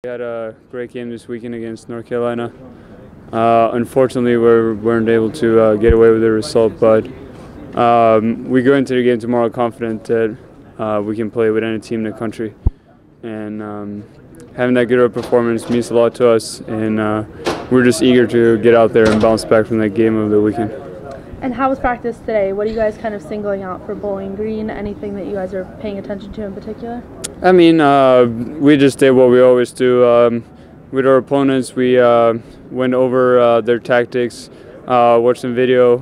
We had a great game this weekend against North Carolina. Unfortunately, we weren't able to get away with the result, but we go into the game tomorrow confident that we can play with any team in the country. And having that good of a performance means a lot to us, and we're just eager to get out there and bounce back from that game of the weekend. And how was practice today? What are you guys kind of singling out for Bowling Green? Anything that you guys are paying attention to in particular? I mean, we just did what we always do. With our opponents, we went over their tactics, watched some video.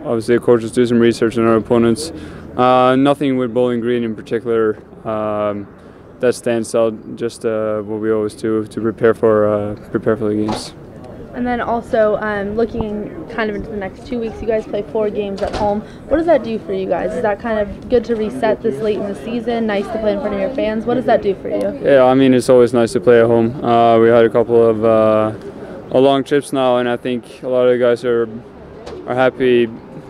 Obviously, the coaches do some research on our opponents. Nothing with Bowling Green in particular that stands out. Just what we always do to prepare for the games. And then also looking kind of into the next 2 weeks, you guys play 4 games at home. What does that do for you guys? Is that kind of good to reset this late in the season? Nice to play in front of your fans? What does that do for you? Yeah, I mean, it's always nice to play at home. We had a couple of long trips now, and I think a lot of the guys are happy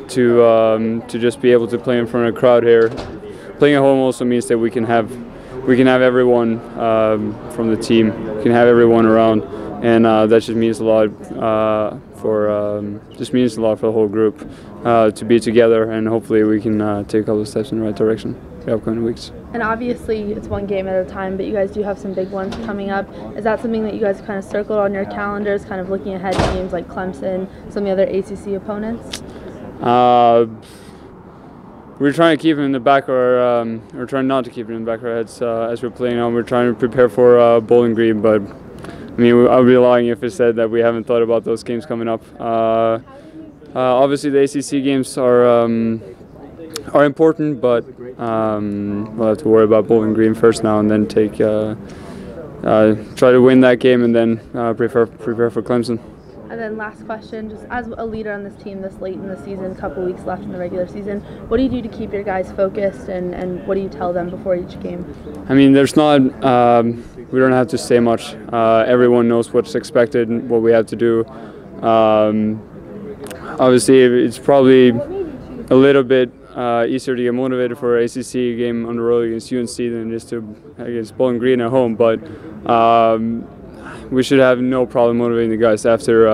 to just be able to play in front of a crowd here. Playing at home also means that we can have everyone from the team, we can have everyone around. And that just means a lot for the whole group to be together, and hopefully we can take a couple of steps in the right direction the upcoming weeks. And obviously it's one game at a time, but you guys do have some big ones coming up. Is that something that you guys kind of circled on your calendars, kind of looking ahead to games like Clemson, some of the other ACC opponents? We're trying to keep it in the back of our, or trying not to keep it in the back of our heads as we're playing on. We're trying to prepare for Bowling Green, but I mean, I would be lying if I said that we haven't thought about those games coming up. Obviously, the ACC games are important, but we'll have to worry about Bowling Green first now, and then try to win that game, and then prepare for Clemson. And then last question, just as a leader on this team this late in the season, a couple weeks left in the regular season, what do you do to keep your guys focused, and what do you tell them before each game? I mean, there's not, we don't have to say much. Everyone knows what's expected and what we have to do. Obviously, it's probably a little bit easier to get motivated for an ACC game on the road against UNC than it is against Bowling Green at home, but we should have no problem motivating the guys after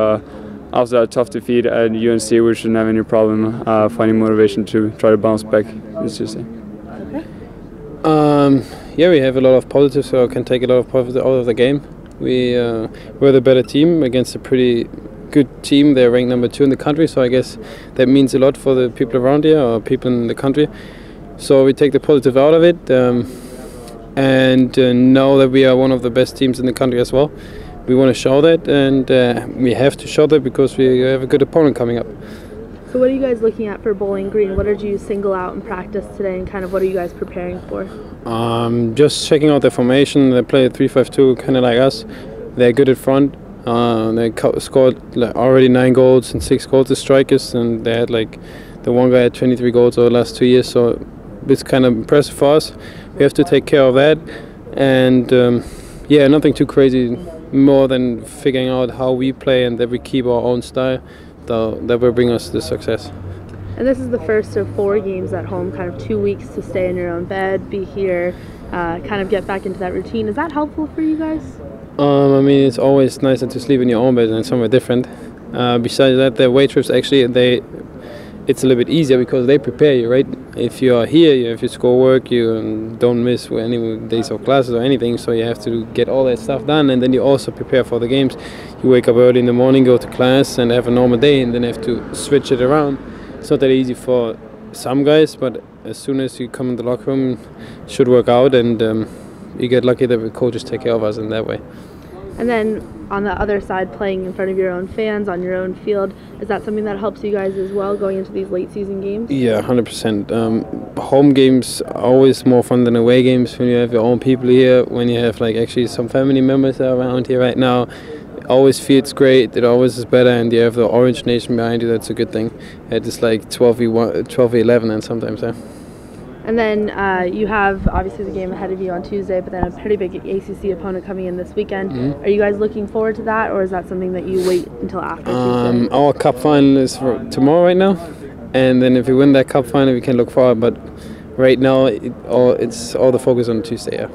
that tough defeat at UNC. We shouldn't have any problem finding motivation to try to bounce back this Tuesday. Yeah, we have a lot of positives, so can take a lot of positives out of the game. We're the better team against a pretty good team. They're ranked number 2 in the country, so I guess that means a lot for the people around here or people in the country. So we take the positive out of it, and know that we are one of the best teams in the country as well. We want to show that, and we have to show that because we have a good opponent coming up. So what are you guys looking at for Bowling Green? What did you single out in practice today, and kind of what are you guys preparing for? Just checking out their formation. They play 3-5-2, kind of like us. They're good at front. They scored already 9 goals and 6 goals as strikers, and they had the one guy had 23 goals over the last 2 years, so it's kind of impressive for us. We have to take care of that, and yeah, nothing too crazy, more than figuring out how we play and that we keep our own style. That will bring us the success. And this is the first of 4 games at home, kind of 2 weeks to stay in your own bed, be here, kind of get back into that routine. Is that helpful for you guys? I mean, it's always nicer to sleep in your own bed than somewhere different. Besides that, the away trips actually, it's a little bit easier because they prepare you, right? If you are here, if you score work, you don't miss any days of classes or anything, so you have to get all that stuff done, and then you also prepare for the games. You wake up early in the morning, go to class, and have a normal day, and then have to switch it around. It's not that easy for some guys, but as soon as you come in the locker room, it should work out, and you get lucky that the coaches take care of us in that way. And then on the other side, playing in front of your own fans on your own field, is that something that helps you guys as well going into these late season games? Yeah, 100%. Home games are always more fun than away games when you have your own people here, when you have actually some family members around here right now. It always feels great, it always is better, and you have the Orange Nation behind you. That's a good thing. It's like 12v11 and sometimes, yeah. And then you have obviously the game ahead of you on Tuesday, but then a pretty big ACC opponent coming in this weekend. Mm-hmm. Are you guys looking forward to that, or is that something that you wait until after Tuesday? Our cup final is for tomorrow right now, and then if we win that cup final, we can look forward. But right now, it's all the focus on Tuesday. Yeah.